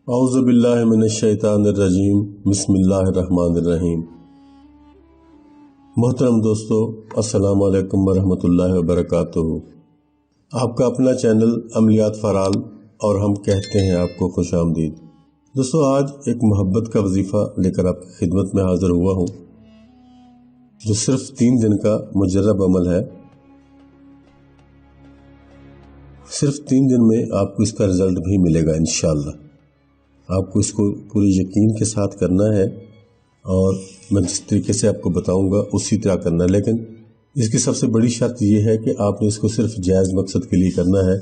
औज़ु बिल्लाहि मिनश्शैतानिर्रजीम बिस्मिल्लाहिर्रहमानिर्रहीम। मोहतरम दोस्तों, अस्सलामु अलैकुम वरहमतुल्लाहि वबरकातुहू। आपका अपना चैनल अमलियात फ़राल और हम कहते हैं आपको खुश आमदीद। दोस्तों, आज एक मोहब्बत का वजीफ़ा लेकर आपकी खिदमत में हाज़िर हुआ हूँ, जो सिर्फ 3 दिन का मुजर्रब अमल है। सिर्फ 3 दिन में आपको इसका रिज़ल्ट भी मिलेगा इंशाअल्लाह। आपको इसको पूरी यकीन के साथ करना है और मैं जिस तरीके से आपको बताऊंगा उसी तरह करना है। लेकिन इसकी सबसे बड़ी शर्त यह है कि आपने इसको सिर्फ जायज़ मकसद के लिए करना है,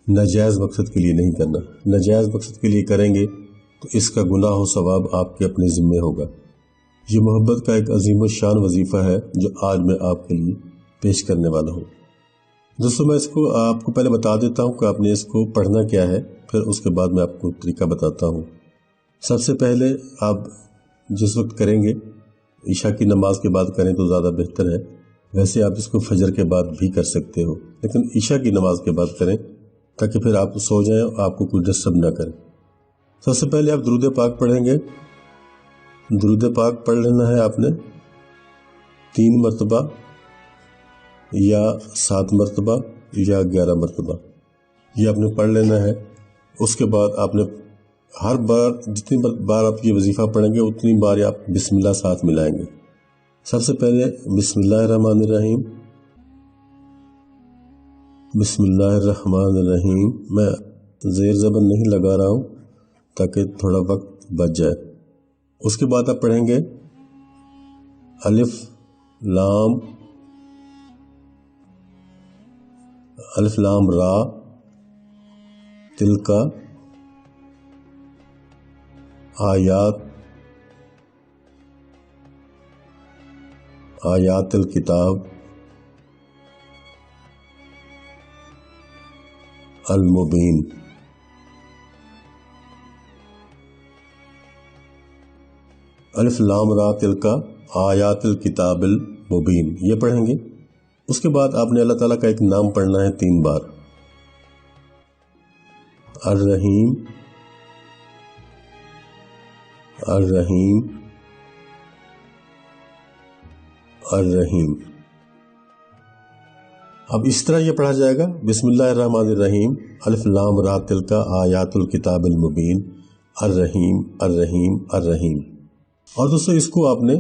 नाजायज़ मकसद के लिए नहीं करना। नाजायज़ मकसद के लिए करेंगे तो इसका गुनाह व सवाब आपके अपने ज़िम्मे होगा। ये मोहब्बत का एक अजीम शान वजीफ़ा है जो आज मैं आपके लिए पेश करने वाला हूँ। दोस्तों, मैं इसको आपको पहले बता देता हूँ कि आपने इसको पढ़ना क्या है, फिर उसके बाद मैं आपको तरीका बताता हूँ। सबसे पहले आप जिस वक्त करेंगे, ईशा की नमाज के बाद करें तो ज़्यादा बेहतर है। वैसे आप इसको फजर के बाद भी कर सकते हो, लेकिन ईशा की नमाज के बाद करें ताकि फिर आप सो जाएं और आपको कोई डिस्टर्ब ना करे। सबसे पहले आप दुरूद पाक पढ़ेंगे। दुरूद पाक पढ़ लेना है आपने 3 मरतबा या 7 मरतबा या 11 मरतबा, ये आपने पढ़ लेना है। उसके बाद आपने हर बार जितनी बार आप ये वजीफ़ा पढ़ेंगे उतनी बार आप बिस्मिल्लाह साथ मिलाएंगे। सबसे पहले बिस्मिल्लाहिर्रहमानिर्रहीम, बिस्मिल्लाहिर्रहमानिर्रहीम। मैं ज़ेर ज़बर नहीं लगा रहा हूँ ताकि थोड़ा वक्त बच जाए। उसके बाद आप पढ़ेंगे अलिफ लाम रा तिलका आयातिल किताब अल मुबीन। अलिफ लाम रा तिलका आयातिल किताब अल मुबीन, ये पढ़ेंगे। उसके बाद आपने अल्लाह ताला का एक नाम पढ़ना है 3 बार, अर्रहीम अर्रहीम अर्रहीम। अब इस तरह ये पढ़ा जाएगा, बिस्मिल्लाहिर्रहमानिर्रहीम, अलिफ लाम रा तिलका आयातुल किताब अल मुबीन, अर्रहीम अर्रहीम अर्रहीम। और दोस्तों, इसको आपने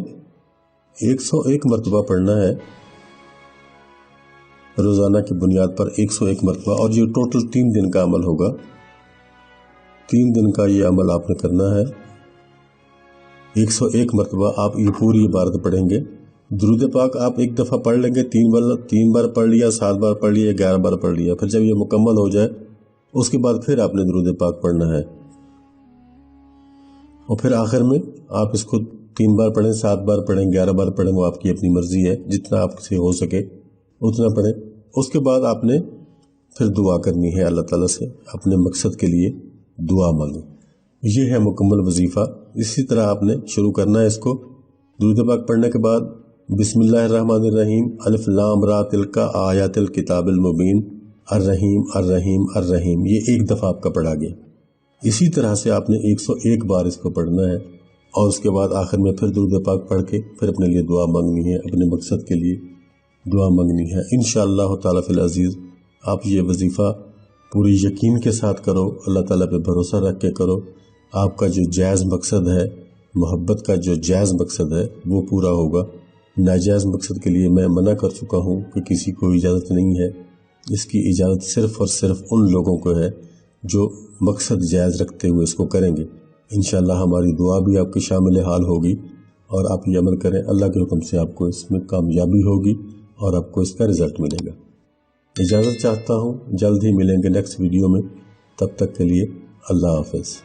101 मरतबा पढ़ना है रोज़ाना की बुनियाद पर, 101 मरतबा। और ये टोटल 3 दिन का अमल होगा। 3 दिन का ये अमल आपने करना है। 101 मरतबा आप ये पूरी इबारत पढ़ेंगे। दुरूद पाक आप एक दफ़ा पढ़ लेंगे, 3 बार पढ़ लिया, 7 बार पढ़ लिया, 11 बार पढ़ लिया। फिर जब ये मुकम्मल हो जाए उसके बाद फिर आपने दुरूद पाक पढ़ना है। और फिर आखिर में आप इसको 3 बार पढ़ें, 7 बार पढ़ें, 11 बार पढ़ें, वो आपकी अपनी मर्जी है, जितना आपसे हो सके उतना पढ़ें। उसके बाद आपने फिर दुआ करनी है अल्लाह ताला से, अपने मकसद के लिए दुआ मांगी। ये है मुकम्मल वजीफ़ा। इसी तरह आपने शुरू करना है इसको। दुरूद पाक पढ़ने के बाद बिस्मिल्लाहिर्रहमानिर्रहीम, अलिफ लाम रा तिलका आयातिल किताब अल मुबीन, अर्रहीम अर्रहीम अर्रहीम, ये एक दफ़ा आपका पढ़ा गया। इसी तरह से आपने 101 बार इसको पढ़ना है। और उसके बाद आखिर में फिर दुरूद पाक पढ़ के फिर अपने लिए दुआ मांगनी है, अपने मकसद के लिए दुआ मांगनी है। इंशाअल्लाह ताला फिल अज़ीज़ आप ये वजीफ़ा पूरी यकीन के साथ करो, अल्लाह ताला पे भरोसा रख के करो। आपका जो जायज़ मकसद है, मोहब्बत का जो जायज़ मकसद है, वो पूरा होगा। नाजायज़ मकसद के लिए मैं मना कर चुका हूँ कि किसी को इजाज़त नहीं है। इसकी इजाज़त सिर्फ़ और सिर्फ उन लोगों को है जो मकसद जायज़ रखते हुए इसको करेंगे। इंशाअल्लाह हमारी दुआ भी आपकी शामिल हाल होगी और आप ये अमल करें, अल्लाह के हुक्म से आपको इसमें कामयाबी होगी और आपको इसका रिज़ल्ट मिलेगा। इजाज़त चाहता हूँ, जल्द ही मिलेंगे नेक्स्ट वीडियो में। तब तक के लिए अल्लाह हाफ़िज़।